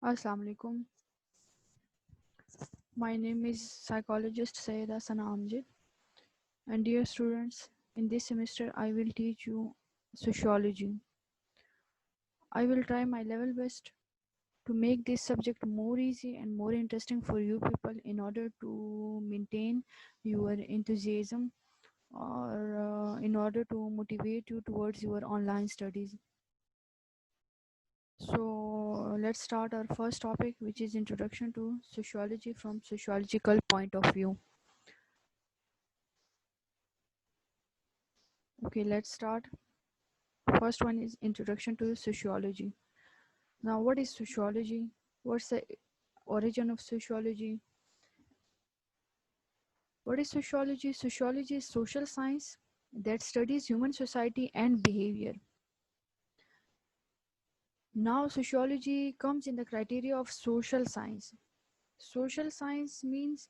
Assalamu alaikum. My name is psychologist Sayeda Sana Amjad. And dear students, in this semester I will teach you sociology. I will try my level best to make this subject more easy and more interesting for you people in order to maintain your enthusiasm or in order to motivate you towards your online studies. So let's start our first topic, which is introduction to sociology from sociological point of view. Okay, let's start. First one is introduction to sociology. Now, what is sociology? What's the origin of sociology? What is sociology? Sociology is social science that studies human society and behavior. Now, sociology comes in the criteria of social science. Social science means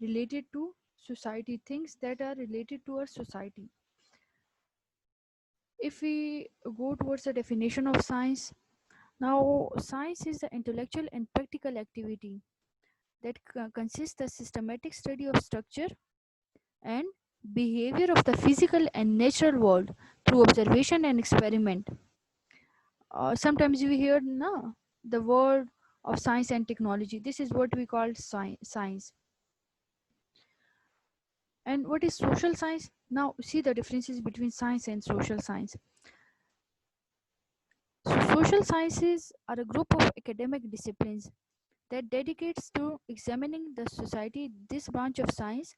related to society, things that are related to our society. If we go towards the definition of science, now science is the intellectual and practical activity that consists the systematic study of structure and behavior of the physical and natural world through observation and experiment. Sometimes we hear the word of science and technology. This is what we call science. And what is social science? Now see the differences between science and social science. So social sciences are a group of academic disciplines that dedicates to examining the society. This branch of science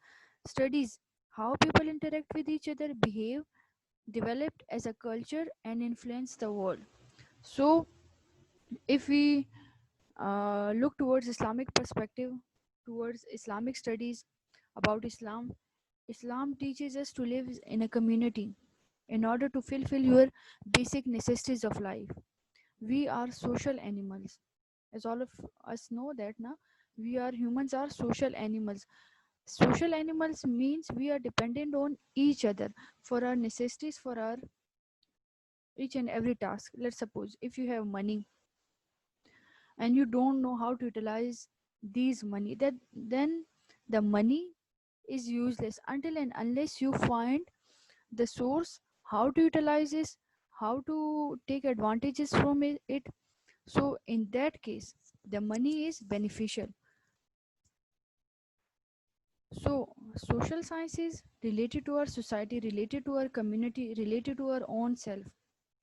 studies how people interact with each other, behave, developed as a culture, and influence the world. So, if we look towards Islamic perspective, towards Islamic studies about Islam, Islam teaches us to live in a community in order to fulfill your basic necessities of life. We are social animals, as all of us know that now we are humans are social animals. Social animals means we are dependent on each other for our necessities, for our each and every task. Let's suppose if you have money and you don't know how to utilize these money, that then the money is useless until and unless you find the source, how to utilize this, how to take advantages from it. So in that case the money is beneficial. So social science is related to our society, related to our community, related to our own self.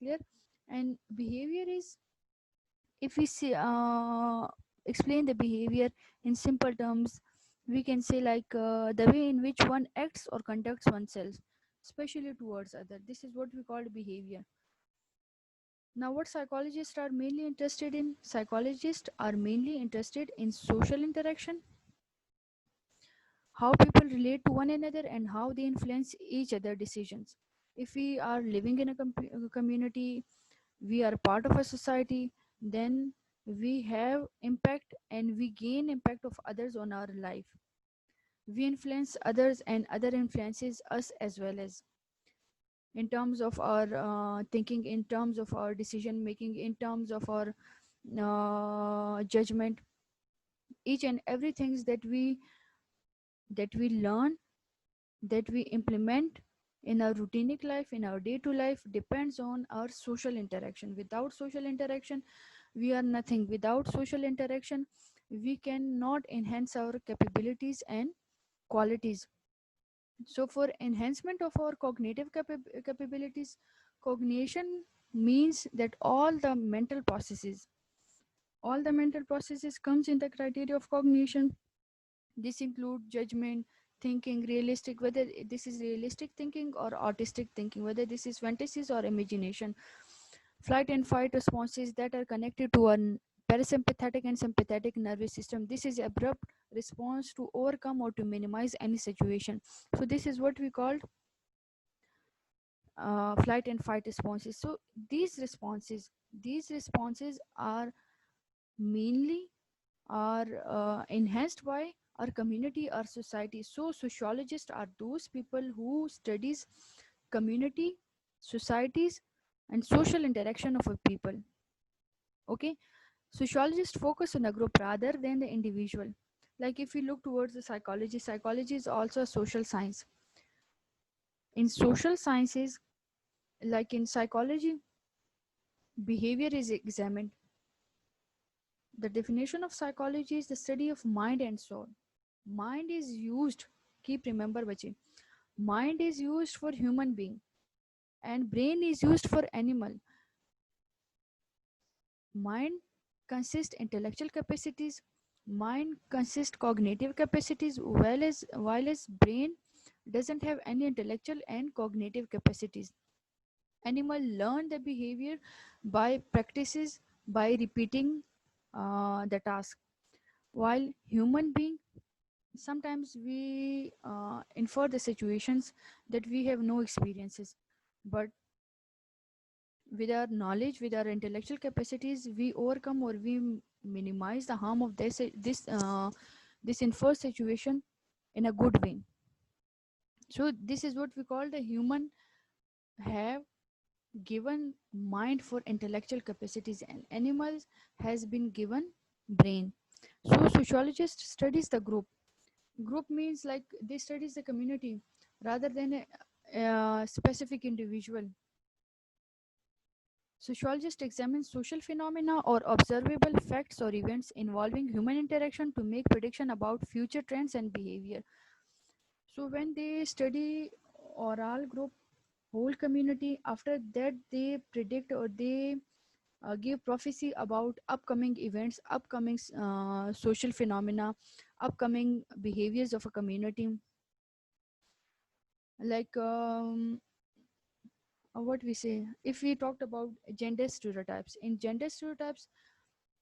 Clear? And behavior is, if we see explain the behavior in simple terms, we can say like the way in which one acts or conducts oneself, especially towards other. This is what we call behavior. Now, what psychologists are mainly interested in? Psychologists are mainly interested in social interaction, how people relate to one another and how they influence each other decisions. If we are living in a community, we are part of a society, then we have impact and we gain impact of others on our life. We influence others and other influences us as well, as in terms of our thinking, in terms of our decision making, in terms of our judgment. Each and everything that we learn, that we implement in our routinic life, in our day to life, depends on our social interaction. Without social interaction we are nothing. Without social interaction we cannot enhance our capabilities and qualities. So for enhancement of our cognitive capabilities, cognition means that all the mental processes comes in the criteria of cognition. This include judgment, thinking, realistic, whether this is realistic thinking or artistic thinking, whether this is fantasies or imagination. Flight and fight responses that are connected to our parasympathetic and sympathetic nervous system. This is abrupt response to overcome or to minimize any situation. So this is what we call flight and fight responses. So these responses are mainly are enhanced by our community, our society. So sociologists are those people who studies community, societies, and social interaction of a people. Okay, Sociologists focus on the group rather than the individual. Like if we look towards the psychology, psychology is also a social science. In social sciences, like in psychology, behavior is examined. The definition of psychology is the study of mind and soul. Mind is used, keep remember bache, mind is used for human being and brain is used for animal. Mind consists intellectual capacities, mind consists cognitive capacities, while as brain doesn't have any intellectual and cognitive capacities. Animal learn the behavior by practices, by repeating the task, while human being sometimes we infer the situations that we have no experiences, but with our knowledge, with our intellectual capacities, we overcome or we minimize the harm of this inferred situation in a good way. So this is what we call the human have given mind for intellectual capacities and animals has been given brain. So sociologist studies the group means like they studies the community rather than a specific individual. Sociologists examine social phenomena or observable facts or events involving human interaction to make prediction about future trends and behavior. So when they study oral group, whole community, after that they predict or they give prophecy about upcoming events, upcoming social phenomena, upcoming behaviors of a community. Like what we say, if we talked about gender stereotypes, in gender stereotypes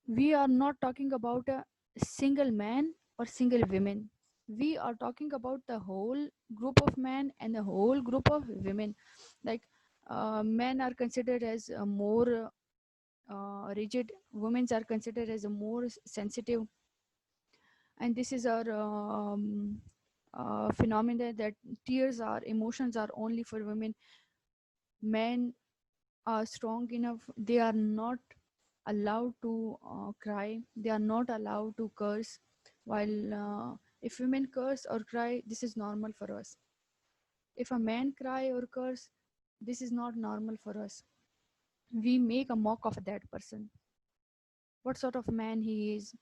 we are not talking about a single man or single women. We are talking about the whole group of men and the whole group of women. Like men are considered as more rigid, women are considered as a more sensitive, and this is our phenomena that tears are emotions are only for women. Men are strong enough, they are not allowed to cry, they are not allowed to curse, while if women curse or cry, this is normal for us. If a man cry or curse, this is not normal for us. We make a mock of that person, what sort of man he is,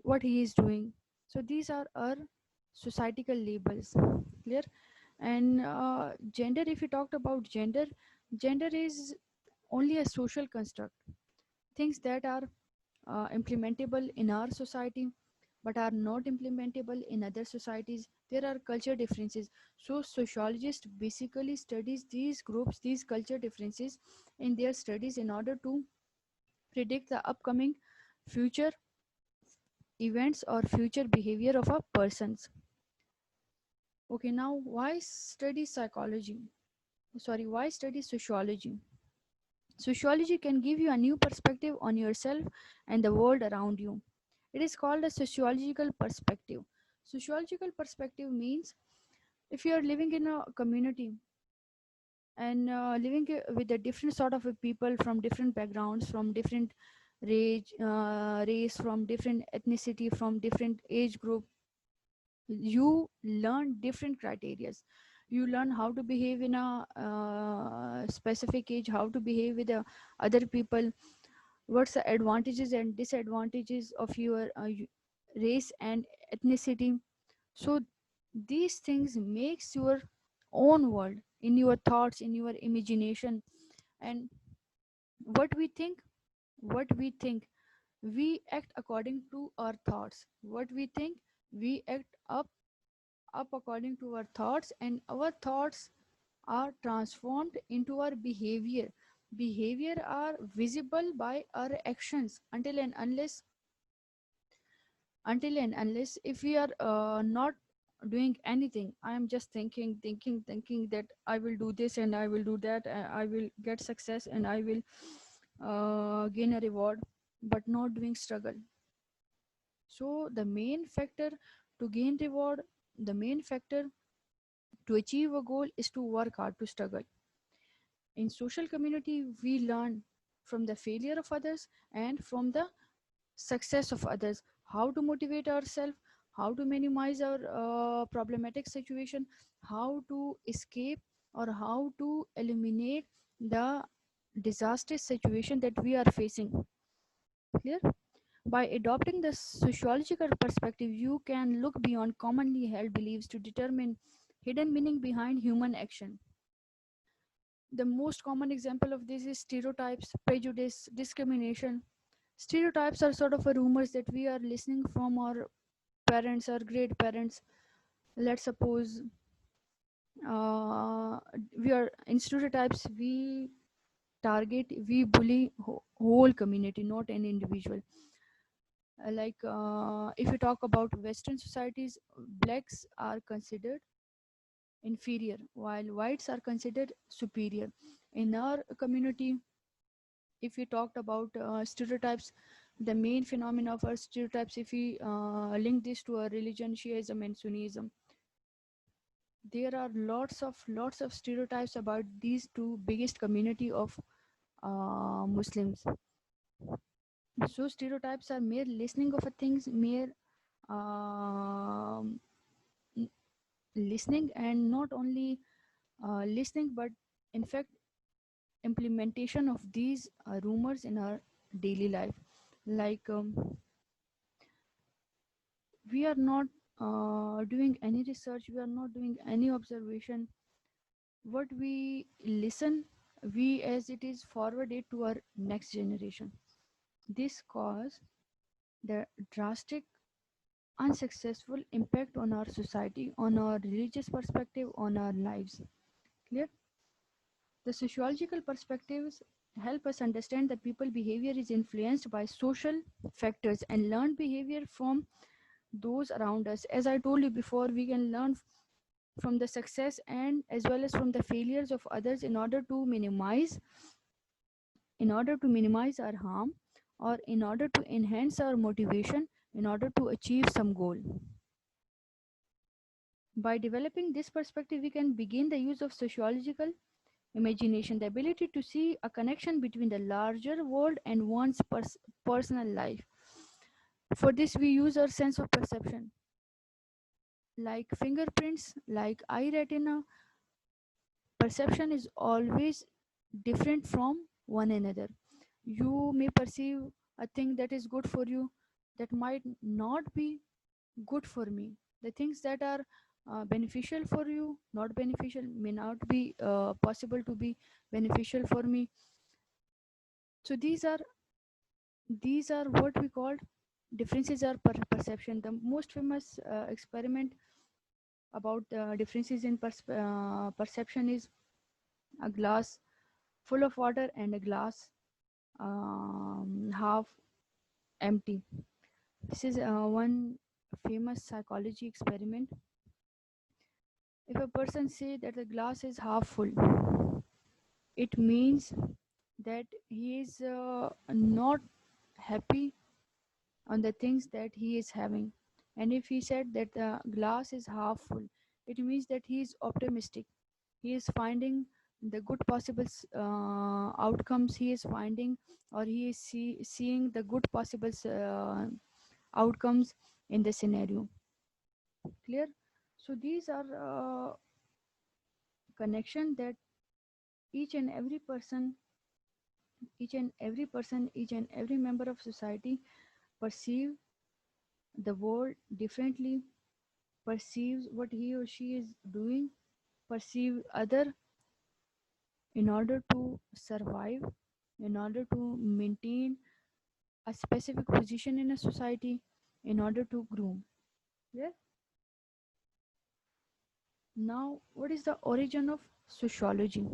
what he is doing. So these are our societal labels, clear. And gender, if we talked about gender, gender is only a social construct, things that are implementable in our society but are not implementable in other societies. There are culture differences. So sociologist basically studies these groups, these culture differences in their studies in order to predict the upcoming future events or future behavior of a persons. Okay, now why study psychology? Sorry, why study sociology? Sociology can give you a new perspective on yourself and the world around you. It is called a sociological perspective. Sociological perspective means if you are living in a community and living with a different sort of people from different backgrounds, from different race, from different ethnicity, from different age group, you learn different criterias. You learn how to behave in a specific age, how to behave with other people, what's the advantages and disadvantages of your race and ethnicity. So these things makes your own world in your thoughts, in your imagination. And what we think, what we think, we act according to our thoughts. What we think, we act up according to our thoughts, and our thoughts are transformed into our behavior. Behavior are visible by our actions until and unless if we are not doing anything, I am just thinking that I will do this and I will do that, I will get success and I will gain a reward, but not doing struggle. So the main factor to gain reward, the main factor to achieve a goal is to work hard, to struggle. In social community we learn, from the failure of others, and from the success of others. How to motivate ourselves, how to minimize our problematic situation, how to escape or how to eliminate the disastrous situation that we are facing. Clear? By adopting the sociological perspective, you can look beyond commonly held beliefs to determine hidden meaning behind human action. The most common example of this is stereotypes, prejudice, discrimination. Stereotypes are sort of a rumors that we are listening from our parents or great parents. Let's suppose uh, we are in stereotypes, we bully whole community, not an individual. If you talk about Western societies, blacks are considered inferior while whites are considered superior. In our community, if we talked about stereotypes, the main phenomena of our stereotypes, if we link this to a religion, Shiism and Sunnism, there are lots of stereotypes about these two biggest community of Muslims. So stereotypes are mere listening of a things, mere um, listening, and not only listening, but in fact implementation of these rumors in our daily life. Like we are not doing any research, we are not doing any observation. What we listen, we as it is forward it to our next generation. This cause the drastic unsuccessful impact on our society, on our religious perspective, on our lives. Clear? The sociological perspectives help us understand that people behavior is influenced by social factors and learned behavior from those around us. As I told you before, we can learn from the success and as well as from the failures of others in order to minimize our harm, or in order to enhance our motivation, in order to achieve some goal. By developing this perspective, we can begin the use of sociological imagination, the ability to see a connection between the larger world and one's personal life. For this, we use our sense of perception, like fingerprints, like eye retina. Perception is always different from one another. You may perceive a thing that is good for you that might not be good for me. The things that are beneficial for you, not beneficial, may not be possible to be beneficial for me. So these are what we call differences are perception. The most famous experiment about differences in perception is a glass full of water and a glass half empty. This is one famous psychology experiment. If a person say that the glass is half full, it means that he is not happy on the things that he is having. And if he said that the glass is half full, it means that he is optimistic. He is finding the good possible outcomes. He is finding, or he is seeing the good possible outcomes in the scenario. Clear? So these are connection that each and every person, each and every member of society perceive the world differently, perceives what he or she is doing, perceive other in order to survive, in order to maintain a specific position in a society, in order to groom. Yeah. Now, what is the origin of sociology?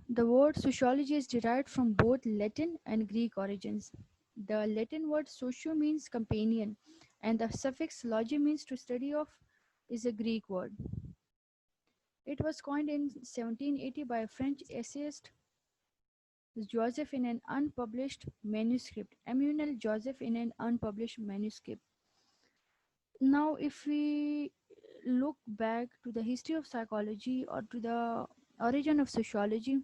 The word sociology is derived from both Latin and Greek origins. The Latin word socio means companion, and the suffix logy means to study of is a Greek word. It was coined in 1780 by a French essayist Joseph in an unpublished manuscript. Emmanuel Joseph in an unpublished manuscript. Now, if we look back to the history of psychology or to the origin of sociology,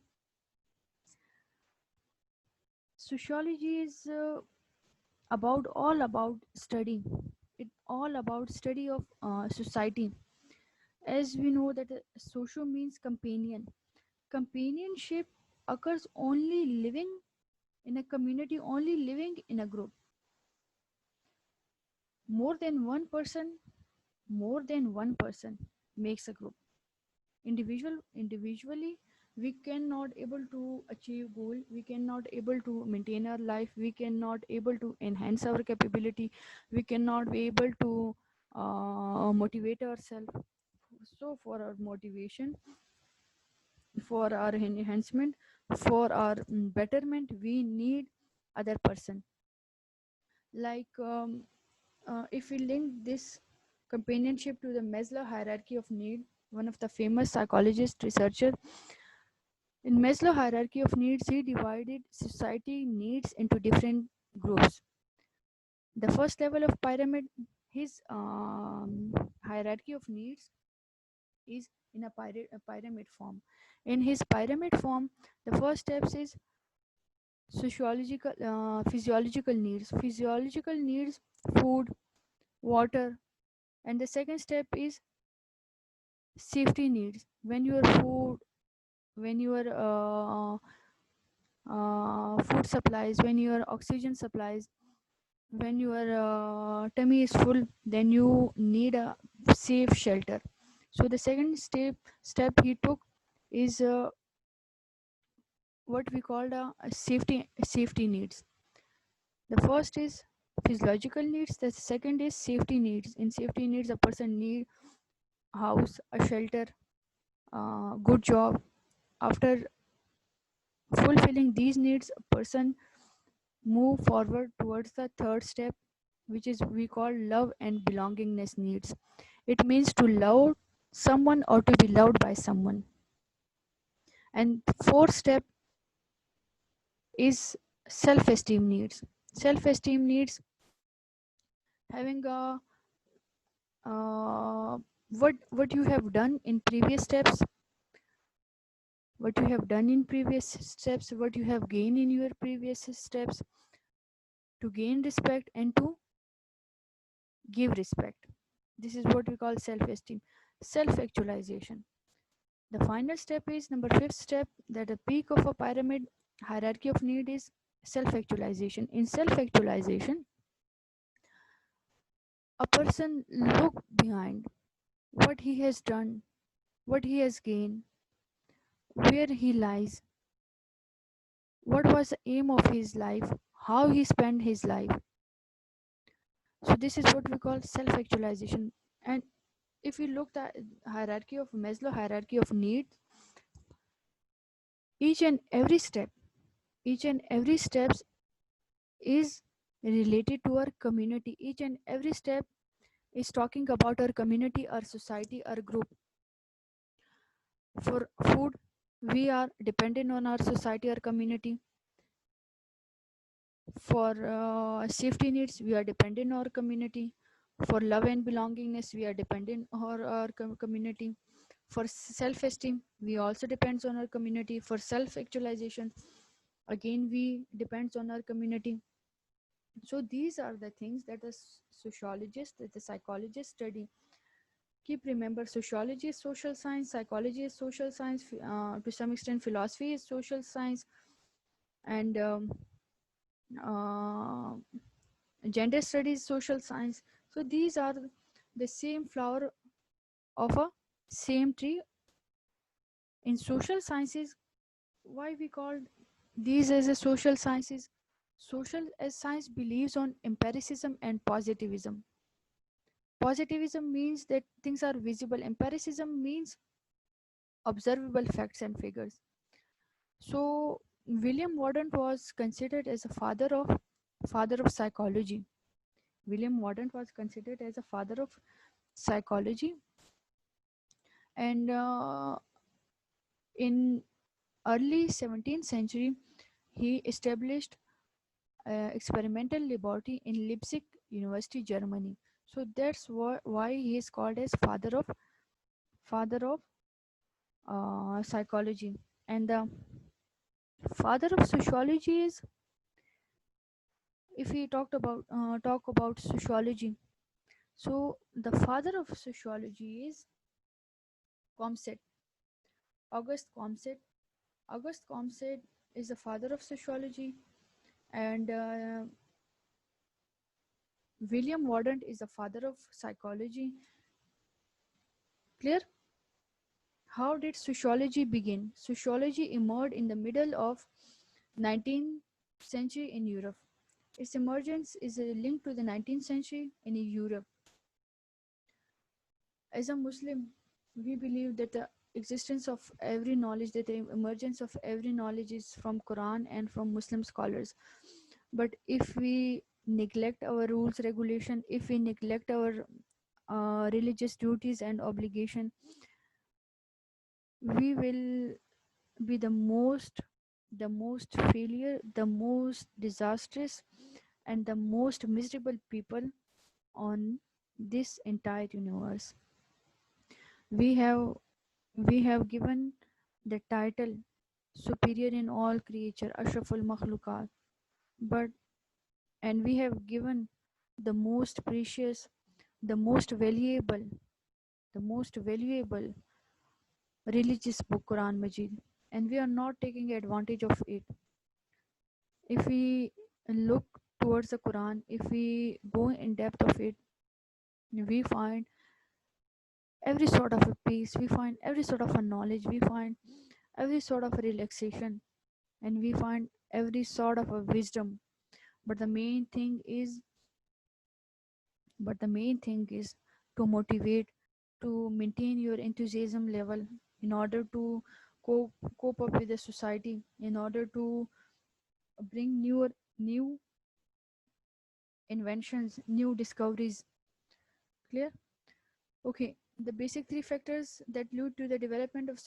Sociology is about all about study. It all about study of society. As we know that socio means companion. Companionship occurs only living in a community, only living in a group. More than one person, more than one person makes a group. Individually we cannot able to achieve goal, we cannot able to maintain our life, we cannot able to enhance our capability, we cannot be able to motivate ourselves. So for our motivation, for our enhancement, for our betterment, we need other person. Like if we link this companionship to the Maslow hierarchy of need, one of the famous psychologist researcher in Maslow hierarchy of needs, he divided society needs into different groups. The first level of pyramid, his hierarchy of needs is in a pyramid form. In his pyramid form, the first steps is physiological needs. Physiological needs, food, water, and the second step is safety needs. When your food, when your food supplies, when your oxygen supplies, when your tummy is full, then you need a safe shelter. So the second step he took is what we called a safety needs. The first is physiological needs, the second is safety needs. In safety needs, a person need house, a shelter, good job. After fulfilling these needs, a person move forward towards the third step, which is we call love and belongingness needs. It means to love someone or to be loved by someone. And fourth step is self-esteem needs. Self-esteem needs having a what you have done in previous steps, what you have done in previous steps, what you have gained in your previous steps, to gain respect and to give respect. This is what we call self-esteem, self-actualization. The final step is number fifth step, that the peak of a pyramid hierarchy of need is self-actualization. In self-actualization, a person look behind what he has done, what he has gained, where he lies, what was the aim of his life, how he spent his life. So this is what we call self-actualization. And if you look at hierarchy of Maslow hierarchy of needs, each and every step, each and every steps is related to our community. Each and every step is talking about our community, our society, our group. For food, we are dependent on our society, our community. For safety needs, we are dependent on our community. For love and belongingness, we are dependent on our community. For self-esteem, we also depends on our community. For self-actualization, again we depends on our community. So these are the things that the sociologist, that the psychologist study. Keep remember, sociology is social science, psychology is social science, to some extent philosophy is social science, and uh, gender studies social science. So these are the same flower of a same tree. In social sciences, why we called these as a social sciences? Social as science believes on empiricism and positivism. Positivism means that things are visible. Empiricism means observable facts and figures. So William Wardent was considered as a father of psychology. William Wardent was considered as a father of psychology, and in early 17th century, he established experimental laboratory in Leipzig University, Germany. So that's why he is called as father of psychology. And the father of sociology is if we talk about sociology, so the father of sociology is Comsat, August Comsat. August Comsat is the father of sociology, and William Warden is the father of psychology. Clear? How did sociology begin? Sociology emerged in the middle of 19th century in Europe. Its emergence is linked to the 19th century in Europe. As a Muslim, we believe that the existence of every knowledge, that the emergence of every knowledge is from Quran and from Muslim scholars. But if we neglect our rules, regulation, if we neglect our religious duties and obligation, we will be the most failure, the most disastrous, and the most miserable people on this entire universe. We have we have given the title superior in all creature, ashraful makhlukat, but and we have given the most precious, the most valuable, the most valuable religious book, Quran Majid, and we are not taking advantage of it. If we look towards the Quran, if we go in depth of it, we find every sort of a peace, we find every sort of a knowledge, we find every sort of a relaxation, and we find every sort of a wisdom. But the main thing is, but the main thing is to motivate, to maintain your enthusiasm level in order to cope up with the society, in order to bring new inventions, new discoveries. Clear? Okay, the basic three factors that lead to the development of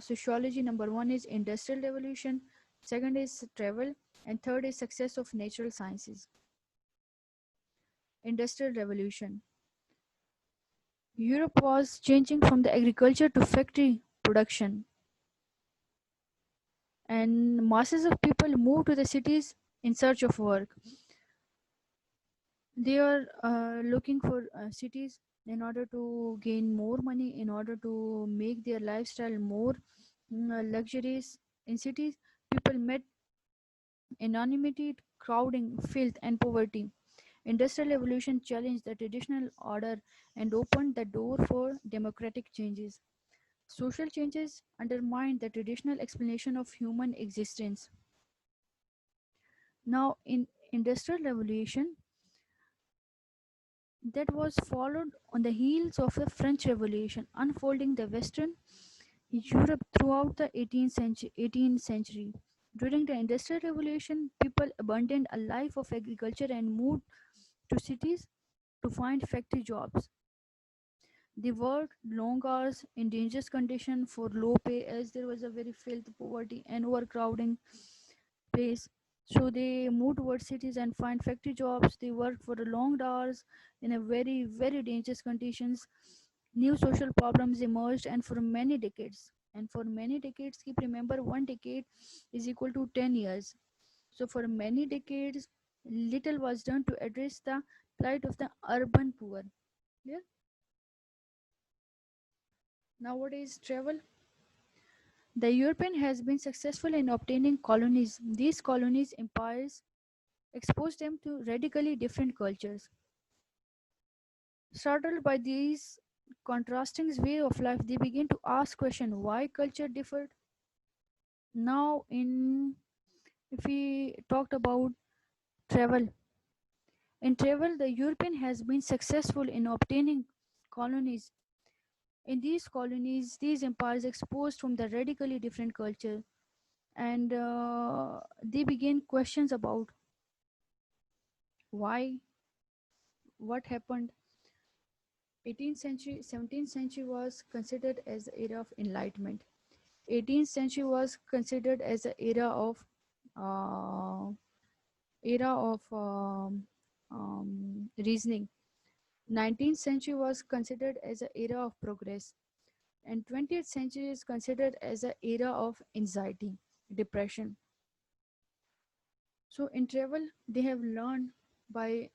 sociology. Number one is industrial revolution, second is travel, and third is success of natural sciences. Industrial revolution. Europe was changing from the agriculture to factory production, and masses of people moved to the cities in search of work. They are looking for cities in order to gain more money, in order to make their lifestyle more luxurious. In cities, people met anonymity, crowding, filth, and poverty. Industrial revolution challenged the traditional order and opened the door for democratic changes. Social changes undermined the traditional explanation of human existence. Now, in industrial revolution, that was followed on the heels of the French Revolution, unfolding the Western Europe throughout the 18th century. During the Industrial Revolution, people abandoned a life of agriculture and moved to cities to find factory jobs. They worked long hours in dangerous conditions for low pay, as there was a very filth, poverty, and overcrowding place. So they moved towards cities and find factory jobs. They worked for long hours in a very, very dangerous conditions. New social problems emerged, and for many decades. And for many decades, keep remember, one decade is equal to 10 years. So for many decades, little was done to address the plight of the urban poor. Clear? Nowadays, travel. The European has been successful in obtaining colonies. These colonies, empires, exposed them to radically different cultures. Startled by these contrasting way of life, they begin to ask question why culture differed. Now, in if we talked about travel, in travel, the European has been successful in obtaining colonies. In these colonies, these empires exposed from the radically different culture, and they begin questions about why, what happened. 18th century, 17th century was considered as the era of enlightenment. 18th century was considered as the uh, era of reasoning. 19th century was considered as an era of progress, and 20th century is considered as an era of anxiety, depression. So in travel they have learned by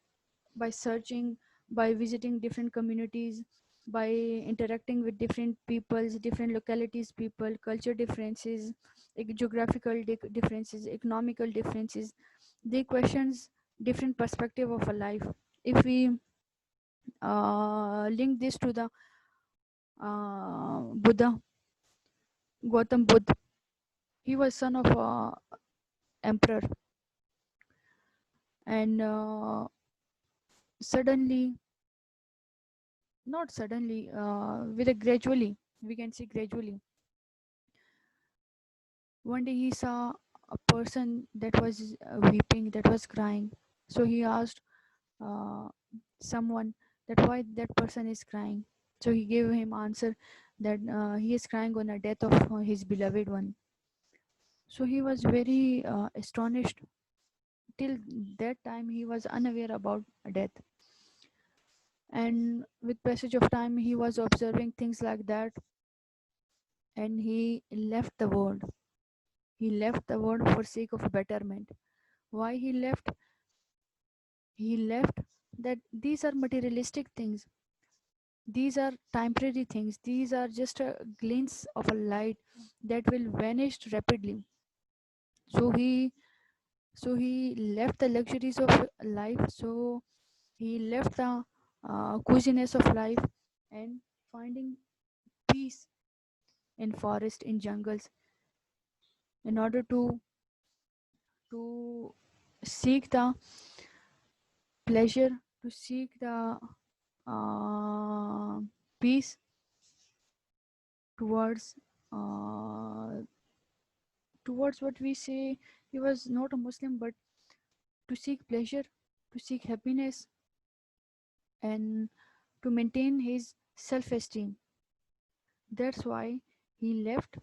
searching, by visiting different communities, by interacting with different peoples, different localities, people, culture differences, geographical differences, economical differences. They questions different perspective of a life. If we link this to the Buddha, Gautam Buddha, he was son of a emperor, and suddenly, not suddenly, with a gradually, we can see gradually, one day he saw a person that was weeping, that was crying. So he asked uh, someone that why that person is crying. So he gave him answer that he is crying on the death of his beloved one. So he was very astonished. Till that time he was unaware about death, and with passage of time he was observing things like that, and he left the world. He left the world for sake of betterment. Why he left? He left that these are materialistic things, these are temporary things, these are just a glimpse of a light that will vanish rapidly. So he left the luxuries of life. So he left the coziness of life and finding peace in forest, in jungles, in order to seek the pleasure, to seek the uh, peace towards uh, towards what we say. He was not a Muslim, but to seek pleasure, to seek happiness, and to maintain his self-esteem. That's why he left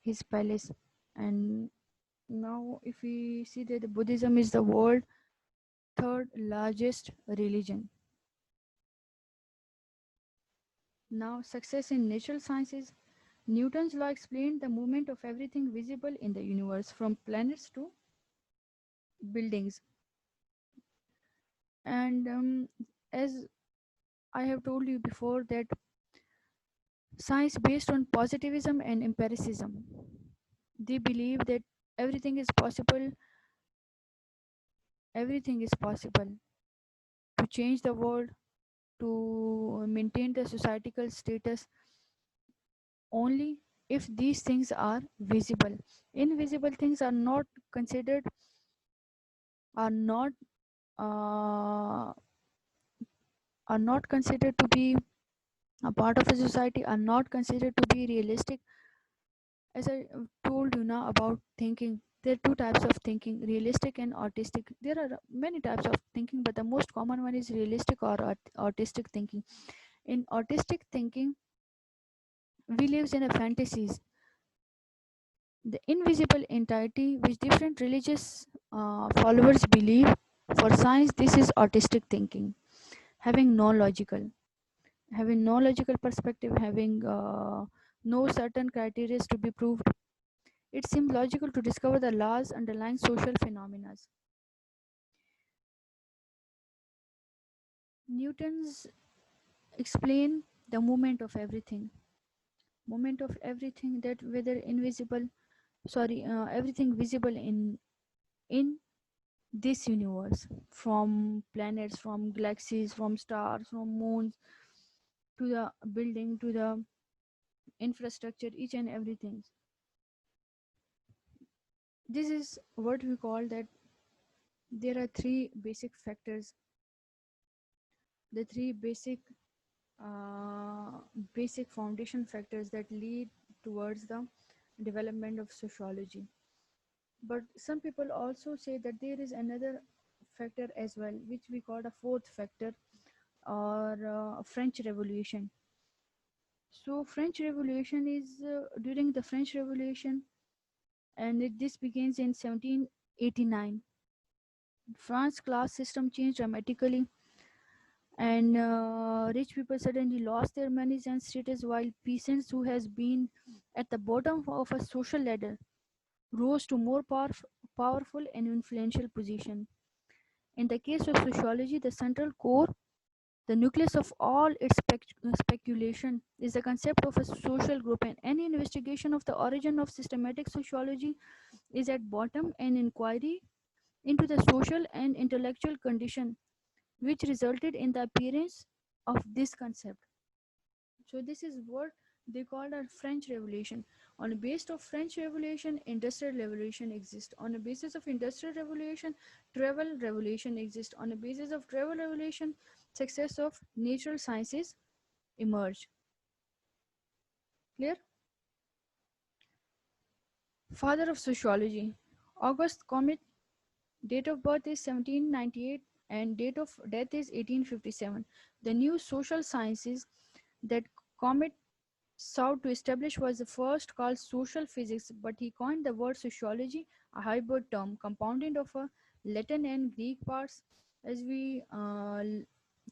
his palace. And now if we see that the Buddhism is the world third largest religion. Now success in natural sciences. Newton's law explained the movement of everything visible in the universe, from planets to buildings. And as I have told you before, that science based on positivism and empiricism. They believe that everything is possible, everything is possible to change the world, to maintain the societal status, only if these things are visible. Invisible things are not uh, are not considered to be a part of a society, are not considered to be realistic. As I told you now about thinking, there are two types of thinking, realistic and artistic. There are many types of thinking, but the most common one is realistic or artistic thinking. In artistic thinking, we live in a fantasies, the invisible entity which different religious followers believe. For science, this is artistic thinking, having no logical perspective, having no certain criteria to be proved. It seems logical to discover the laws underlying social phenomena. Newton's explain the movement of everything, that whether invisible, sorry, everything visible in this universe, from planets, from galaxies, from stars, from moons, to the building, to the infrastructure, each and everything. This is what we call that there are three basic factors, the three uh, basic foundation factors that lead towards the development of sociology. But some people also say that there is another factor as well, which we call a fourth factor, or French Revolution. So French Revolution is during the French Revolution, and this begins in 1789. France class system changed dramatically, and rich people suddenly lost their money and status, while peasants who has been at the bottom of a social ladder rose to more powerful and influential position. In the case of sociology, the central core, the nucleus of all its speculation, is the concept of a social group, and any investigation of the origin of systematic sociology is at bottom an inquiry into the social and intellectual condition which resulted in the appearance of this concept. So this is what they called a French Revolution. On the basis of French Revolution, Industrial Revolution exists. On the basis of Industrial Revolution, Travel Revolution exists. On the basis of Travel Revolution, success of natural sciences emerged. Clear? Father of sociology, Auguste Comte. Date of birth is 1798 and date of death is 1857. The new social sciences that Comte sought to establish was the first called social physics, but he coined the word sociology, a hybrid term compounded of a Latin and Greek parts. As we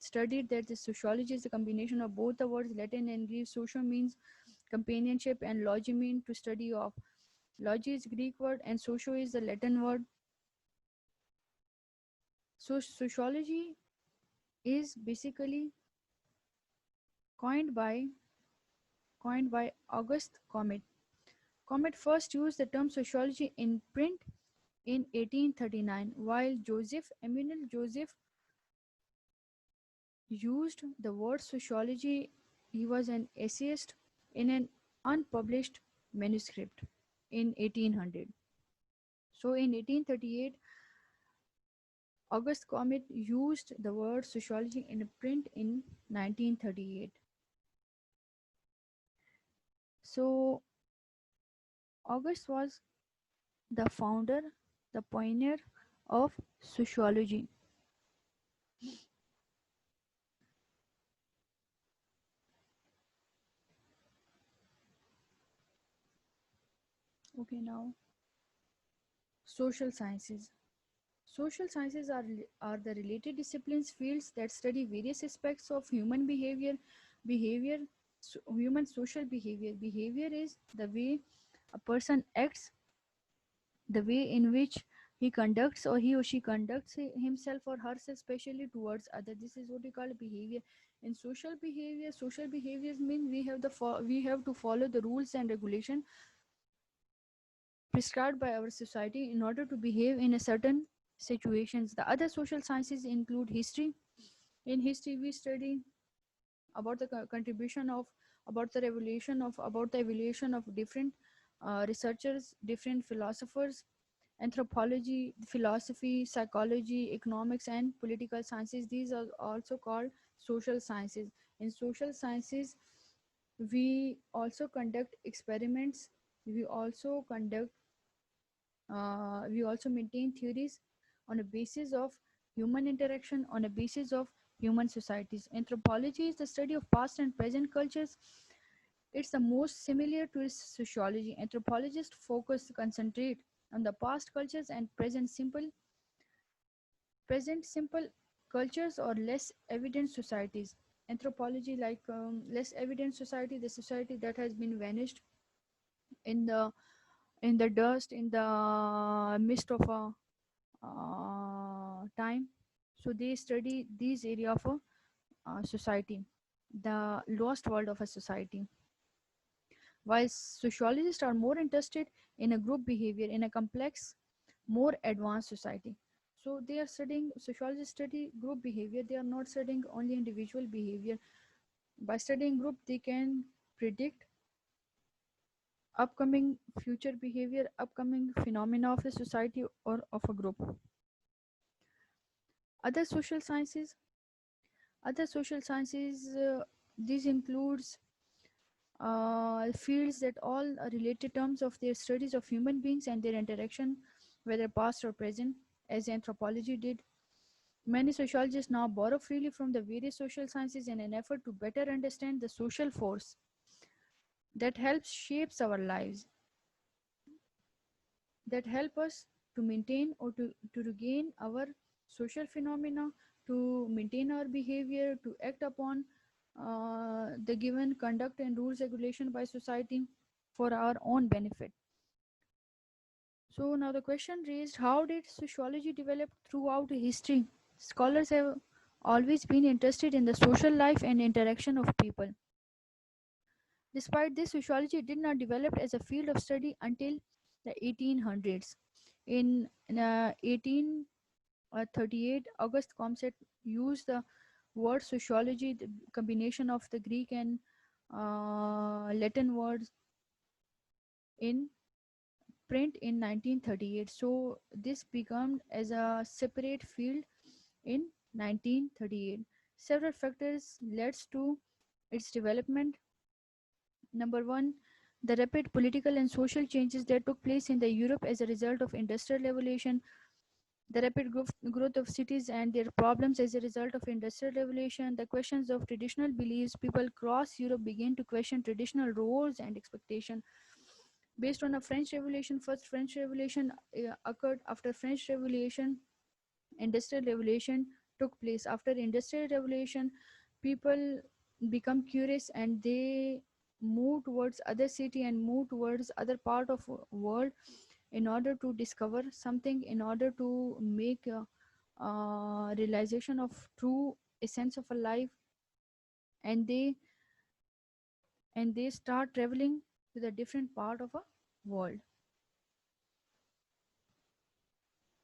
studied that the sociology is a combination of both the words Latin and Greek. Socio means companionship and logy mean to study of. Logy is Greek word and socio is the Latin word. So sociology is basically coined by Auguste Comte. Comte first used the term sociology in print in 1839, while Joseph Emmanuel Joseph used the word sociology. He was an essayist in an unpublished manuscript in 1800. So in 1838, Auguste Comte used the word sociology in print in 1938. So August was the founder, the pioneer of sociology. Okay, now social sciences. Social sciences are the related disciplines fields that study various aspects of human behavior, human social behavior. Behavior is the way a person acts, the way in which he conducts or he or she conducts himself or herself, especially towards others. This is what we call behavior. In social behaviors mean we have to follow the rules and regulation prescribed by our society in order to behave in a certain situations. The other social sciences include history. In history, we study about the contribution of, about the evaluation of different researchers, different philosophers, anthropology, philosophy, psychology, economics, and political sciences. These are also called social sciences. In social sciences, we also conduct experiments. We also conduct we also maintain theories on a basis of human interaction, on a basis of human societies. Anthropology is the study of past and present cultures. It's the most similar to sociology. Anthropologists concentrate on the past cultures and present simple cultures or less evident societies. Anthropology, like less evident society, the society that has been vanished in the dust, in the mist of a time. So they study these area of a society, the lost world of a society. While sociologists are more interested in a group behavior in a complex, more advanced society. So they are studying, sociologists study group behavior. They are not studying only individual behavior. By studying group, they can predict upcoming future behavior, upcoming phenomena of a society or of a group. Other social sciences, other social sciences, these includes fields that all are related terms of their studies of human beings and their interaction, whether past or present, as anthropology did. Many sociologists now borrow freely from the various social sciences in an effort to better understand the social force that helps shapes our lives, that help us to maintain or to regain our social phenomena, to maintain our behavior, to act upon the given conduct and rules regulation by society for our own benefit. So now the question raised, how did sociology develop throughout history? Scholars have always been interested in the social life and interaction of people. Despite this, sociology did not develop as a field of study until the 1800s. In 1838, August Comte used the word sociology, the combination of the Greek and Latin words, in print in 1938. So this began as a separate field in 1938. Several factors led to its development. Number one, the rapid political and social changes that took place in the Europe as a result of industrial revolution. The rapid growth of cities and their problems as a result of industrial revolution. The questions of traditional beliefs. People across Europe began to question traditional roles and expectations. Based on a French Revolution, first French Revolution occurred. After French Revolution, Industrial Revolution took place. After Industrial Revolution, people become curious and they move towards other city and move towards other part of world in order to discover something, in order to make a realization of true essence of a life, and they start traveling to the different part of a world.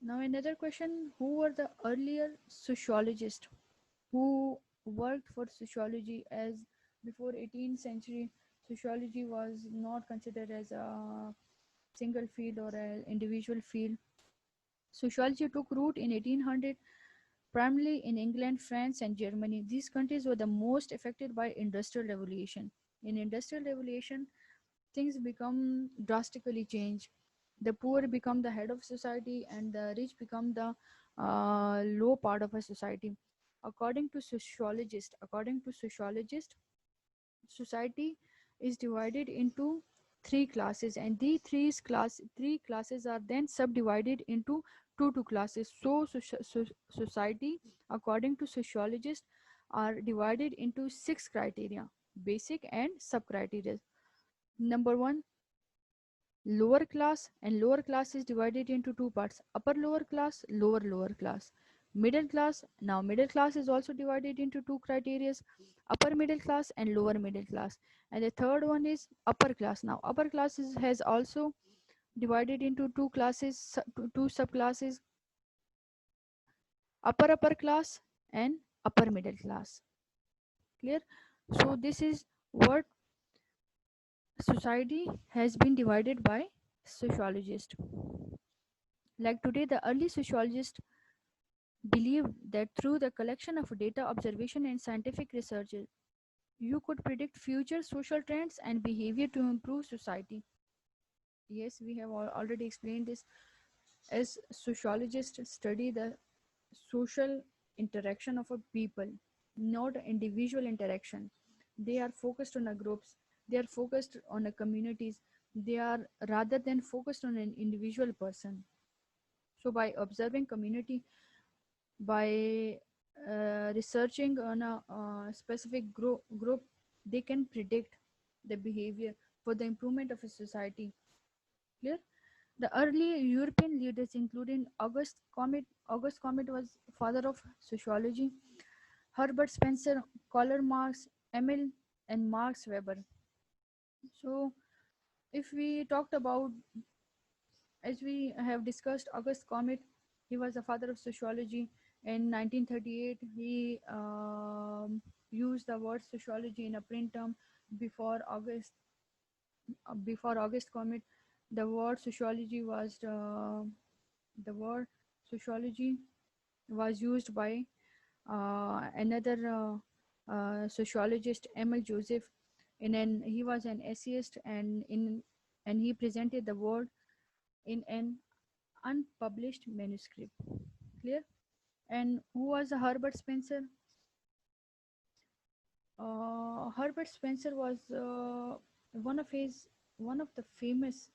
Now another question, who were the earlier sociologists who worked for sociology? As before 18th century, sociology was not considered as a single field or an individual field. Sociology took root in 1800, primarily in England, France, and Germany. These countries were the most affected by industrial revolution. In industrial revolution, things become drastically changed. The poor become the head of society, and the rich become the low part of a society. According to sociologists, society is divided into three classes, and these three classes are then subdivided into two classes. So society, according to sociologists, are divided into six criteria: basic and sub criteria. Number one, lower class. And lower class is divided into two parts: upper lower class, lower class. Middle class. Now middle class is also divided into two criteria: upper middle class and lower middle class. And the third one is upper class. Now upper class has also divided into two classes, two subclasses: upper class and upper middle class. Clear? So this is what society has been divided by sociologists. Like today, the early sociologists believed that through the collection of data, observation, and scientific research, you could predict future social trends and behavior to improve society. Yes, we have already explained this. As sociologists study the social interaction of a people, not individual interaction. They are focused on a groups. They are focused on a communities. They are rather than focused on an individual person. So by observing community, by researching on a specific group, they can predict the behavior for the improvement of a society. Clear? The early European leaders, including August Comte was father of sociology, Herbert Spencer, Karl Marx, Emil, and Max Weber. So if we talked about, as we have discussed, August Comte, he was the father of sociology. In 1938, he used the word sociology in a print term. Before August, before August Comte, the word sociology was the word sociology was used by another sociologist, Emil Joseph. He was an essayist, and he presented the word in an unpublished manuscript. Clear? And who was Herbert Spencer? Herbert Spencer was one of the famous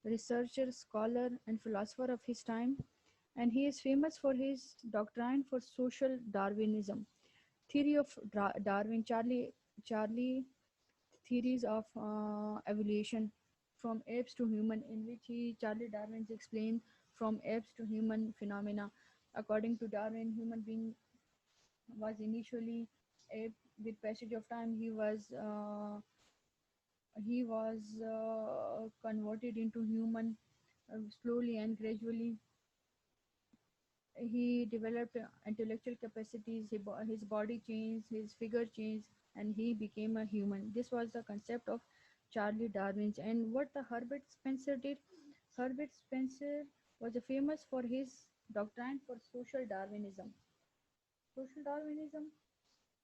researcher, scholar, and philosopher of his time, and he is famous for his doctrine for social Darwinism, theory of Darwin, Charlie theories of evolution. from apes to human, in which Charlie Darwin explained from apes to human phenomena. According to Darwin, human being was initially ape. With passage of time, he was converted into human slowly and gradually. He developed intellectual capacities. His body changed, his figure changed, and he became a human. This was the concept of Charlie Darwin's. And what the Herbert Spencer did, Herbert Spencer was famous for his doctrine for social Darwinism. Social Darwinism,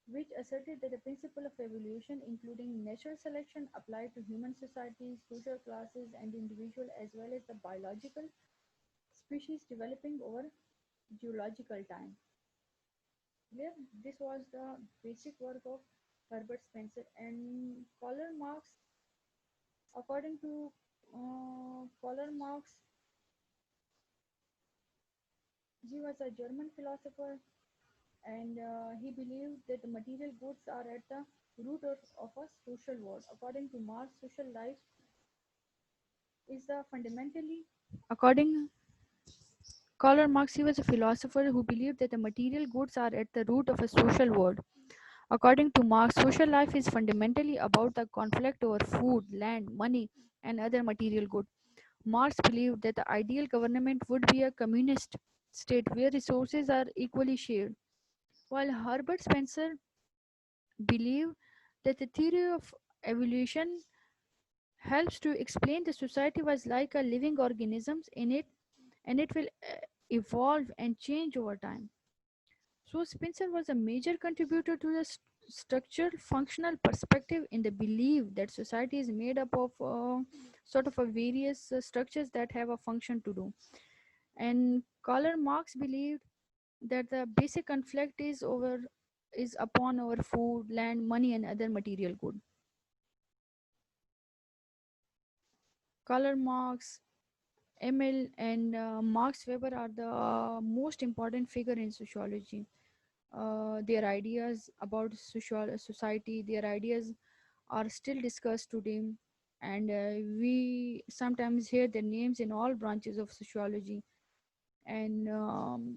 which asserted that the principle of evolution, including natural selection, applied to human societies, social classes, and individual, as well as the biological species developing over geological time. Clear? This was the basic work of Herbert Spencer. And Karl Marx, according to Karl Marx, he was a German philosopher, and he believed that the material goods are at the root of a social world. According to Marx, social life is the fundamentally. According Karl Marx, he was a philosopher who believed that the material goods are at the root of a social world. According to Marx, social life is fundamentally about the conflict over food, land, money, and other material goods. Marx believed that the ideal government would be a communist state where resources are equally shared, while Herbert Spencer believed that the theory of evolution helps to explain the society was like a living organisms in it, and it will evolve and change over time. So Spencer was a major contributor to the structural functional perspective in the belief that society is made up of sort of a various structures that have a function to do. And Karl Marx believed that the basic conflict is upon our food, land, money, and other material good. Karl Marx, Emil, and Max Weber are the most important figure in sociology. Their ideas about society, their ideas are still discussed today, and we sometimes hear their names in all branches of sociology. And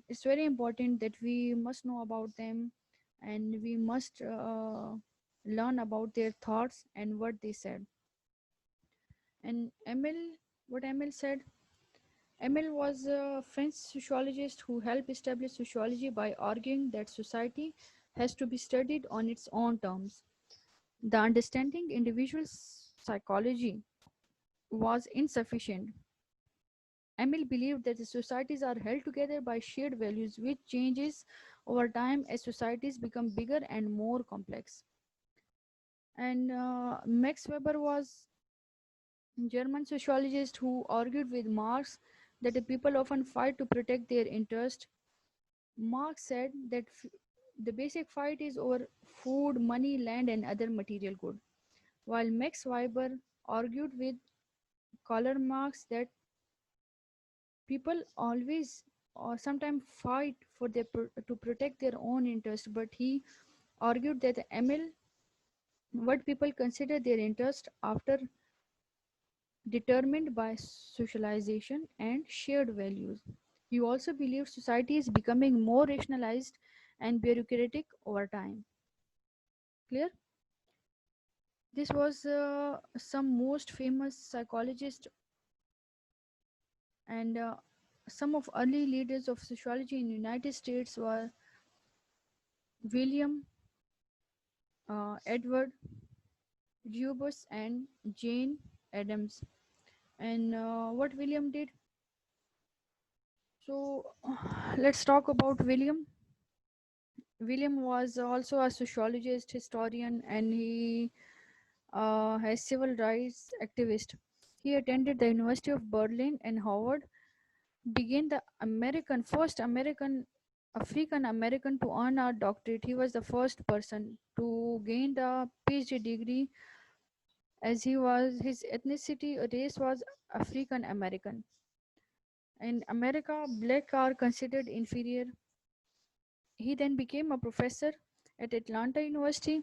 it's very important that we must know about them, and we must learn about their thoughts and what they said. And what Emil said, Emil was a French sociologist who helped establish sociology by arguing that society has to be studied on its own terms. The understanding individual psychology was insufficient. Emil believed that the societies are held together by shared values, which changes over time as societies become bigger and more complex. And Max Weber was a German sociologist who argued with Marx that the people often fight to protect their interest. Marx said that the basic fight is over food, money, land, and other material goods, while Max Weber argued with Karl Marx that people always or sometimes fight for to protect their own interest, but he argued that the Emil, what people consider their interest after determined by socialization and shared values. He also believed society is becoming more rationalized and bureaucratic over time. Clear? This was some most famous psychologist and some of early leaders of sociology in United States were William Edward Dubus and Jane Addams. And what William did. So let's talk about William. William was also a sociologist, historian, and he a civil rights activist. He attended the University of Berlin and Harvard, began the first American African American to earn a doctorate. He was the first person to gain the PhD degree, as his ethnicity race was African American. In America, black are considered inferior. He then became a professor at Atlanta University.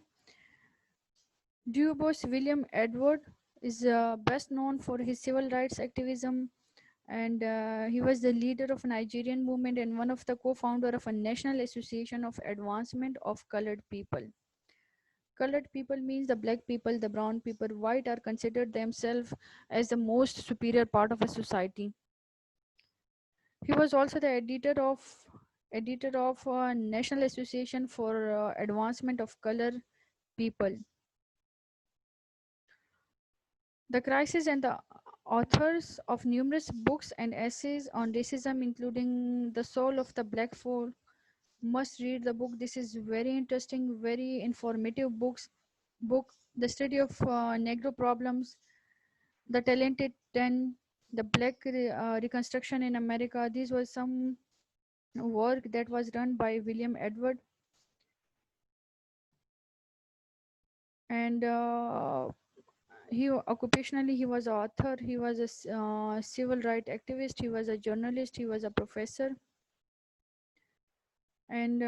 Du Bois William Edward is best known for his civil rights activism, and he was the leader of Nigerian movement and one of the co-founder of a national association of advancement of colored people. Colored people means the black people, the brown people, white are considered themselves as the most superior part of a society. He was also the editor of National Association for Advancement of Color People. The crisis and the authors of numerous books and essays on racism, including The Soul of the Black Folk. Must read the book. This is very interesting, very informative book. The study of Negro problems, the talented 10, the black reconstruction in America. This was some work that was done by William Edward, and he occupationally he was an author, he was a civil right activist, he was a journalist, he was a professor, and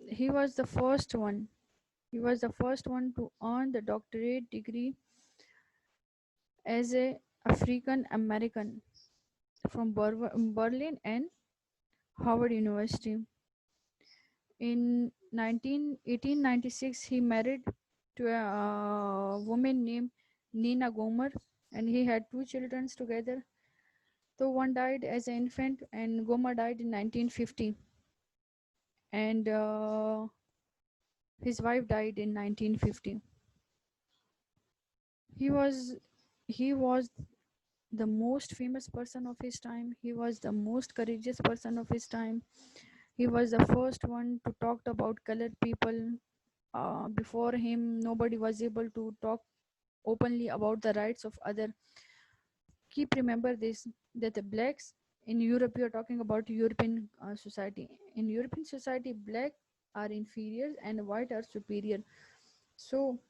he was the first one. He was the first one to earn the doctorate degree as a African American from Berlin and Howard University. In 1896, he married to a woman named Nina Gomer, and he had two children together. Though one died as an infant, and Gomer died in 1950, and his wife died in 1950. He was he was the most famous person of his time. He was the most courageous person of his time. He was the first one to talk about colored people. Before him, nobody was able to talk openly about the rights of other. Keep remember this, that the blacks in Europe, you are talking about European society. In European society, black are inferior and white are superior. So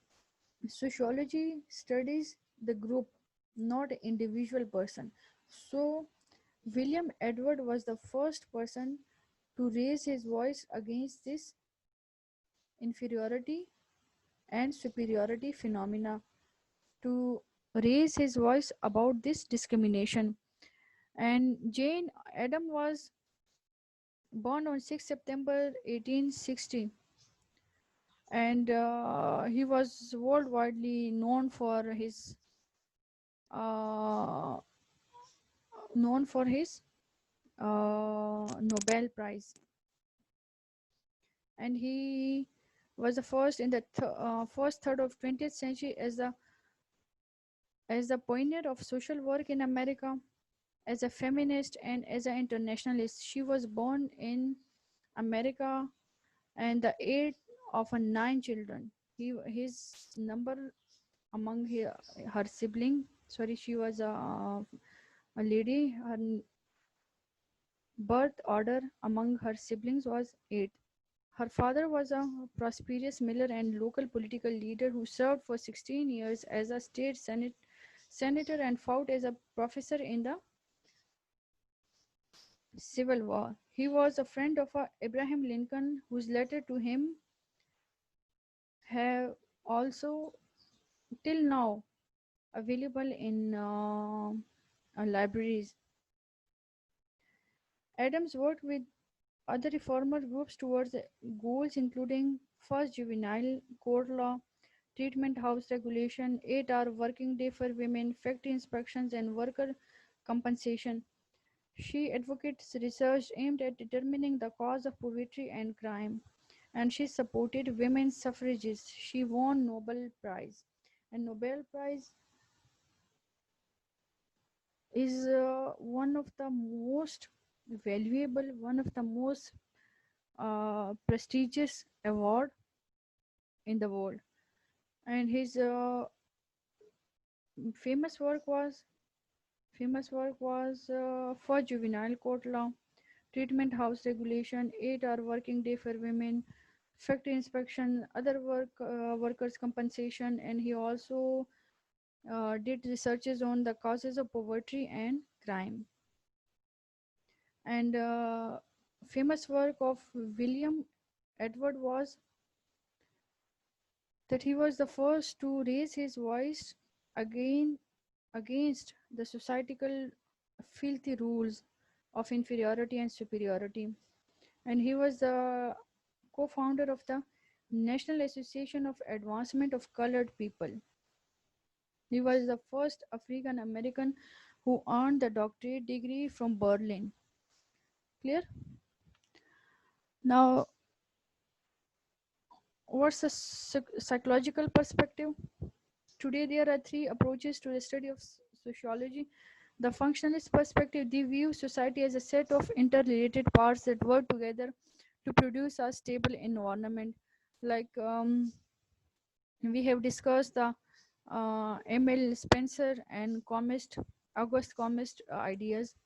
sociology studies the group, not individual person. So William Edward was the first person to raise his voice against this inferiority and superiority phenomena, to raise his voice about this discrimination. And Jane Adam was born on 6 September 1860, and he was worldwide known for his uh, Nobel Prize, and he was the first in the first third of 20th century as the pioneer of social work in America, as a feminist and as an internationalist. She was born in America and the eighth of nine children. His number among her sibling. Sorry, she was a lady. Her birth order among her siblings was eight. Her father was a prosperous miller and local political leader who served for 16 years as a state senator and fought as a professor in the Civil War. He was a friend of Abraham Lincoln, whose letter to him have also till now available in libraries. Adams worked with other reformer groups towards goals including first juvenile court law, treatment house regulation, 8-hour working day for women, factory inspections, and worker compensation. She advocates research aimed at determining the cause of poverty and crime, and she supported women's suffrages. She won Nobel Prize, and Nobel Prize is one of the most valuable, one of the most prestigious award in the world. And his famous work was for juvenile court law, treatment house regulation, 8-hour working day for women, factory inspection, other workers compensation, and he also did researches on the causes of poverty and crime. And famous work of William Edward was that he was the first to raise his voice again against the societal filthy rules of inferiority and superiority. And he was the co-founder of the National Association of Advancement of Colored People. He was the first African American who earned the doctorate degree from Berlin. Clear? Now, what's the psychological perspective? Today, there are three approaches to the study of sociology. The functionalist perspective, they view society as a set of interrelated parts that work together to produce a stable environment. Like we have discussed the Emil Spencer and August Comest ideas.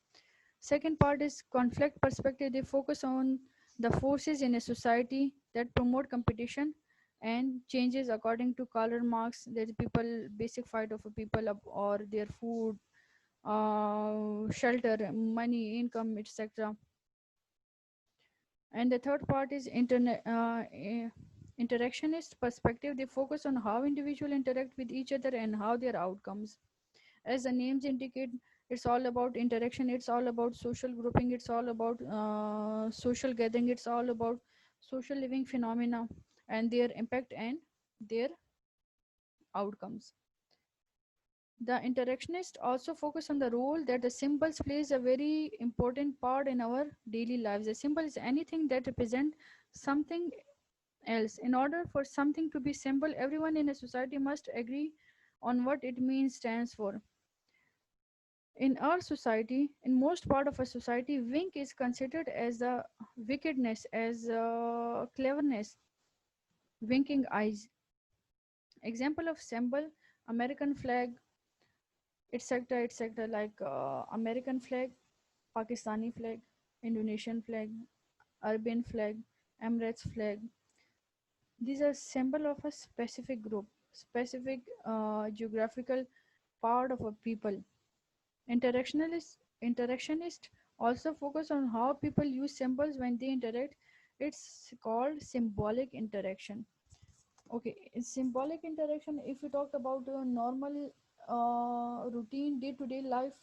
Second part is conflict perspective. They focus on the forces in a society that promote competition and changes according to color marks. There's people basic fight of a people or their food, shelter, money, income, etc. And the third part is interactionist perspective. They focus on how individuals interact with each other and how their outcomes. As the names indicate, it's all about interaction, it's all about social grouping, it's all about social gathering, it's all about social living phenomena and their impact and their outcomes. The interactionist also focus on the role that the symbols plays a very important part in our daily lives. A symbol is anything that represent something else. In order for something to be symbol, everyone in a society must agree on what it means stands for. In our society, in most part of a society, wink is considered as a wickedness, as cleverness, winking eyes. Example of symbol, American flag, etc., etc., like American flag, Pakistani flag, Indonesian flag, Arabian flag, Emirates flag. These are symbol of a specific group, specific geographical part of a people. Interactionist also focus on how people use symbols when they interact. It's called symbolic interaction. Okay, in symbolic interaction, if we talk about normal routine day-to-day life,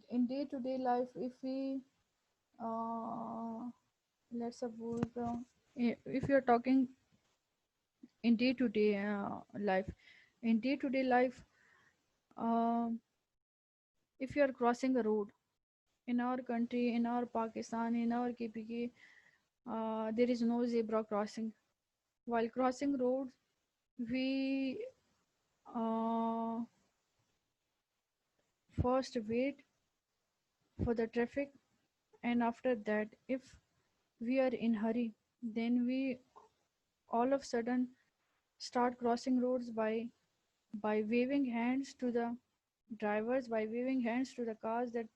in day-to-day life, if we uh, let's suppose if you're talking in day-to-day life, in day-to-day life, um if you are crossing a road in our country, in our Pakistan, in our KPK, there is no zebra crossing. While crossing roads, we uh, first wait for the traffic, and after that, if we are in hurry, then we all of a sudden start crossing roads by waving hands to the drivers, by waving hands to the cars that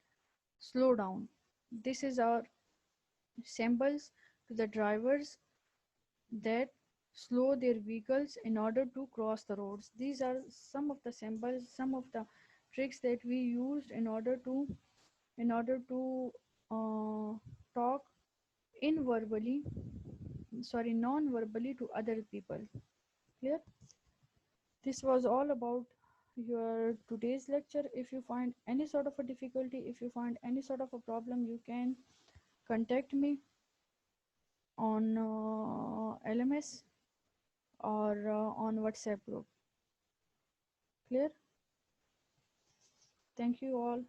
slow down. This is our symbols to the drivers that slow their vehicles in order to cross the roads. These are some of the symbols, some of the tricks that we used in order to uh, talk in verbally, sorry, non-verbally to other people. Clear? This was all about your today's lecture. If you find any sort of a difficulty, if you find any sort of a problem, you can contact me on LMS or on WhatsApp group. Clear? Thank you all.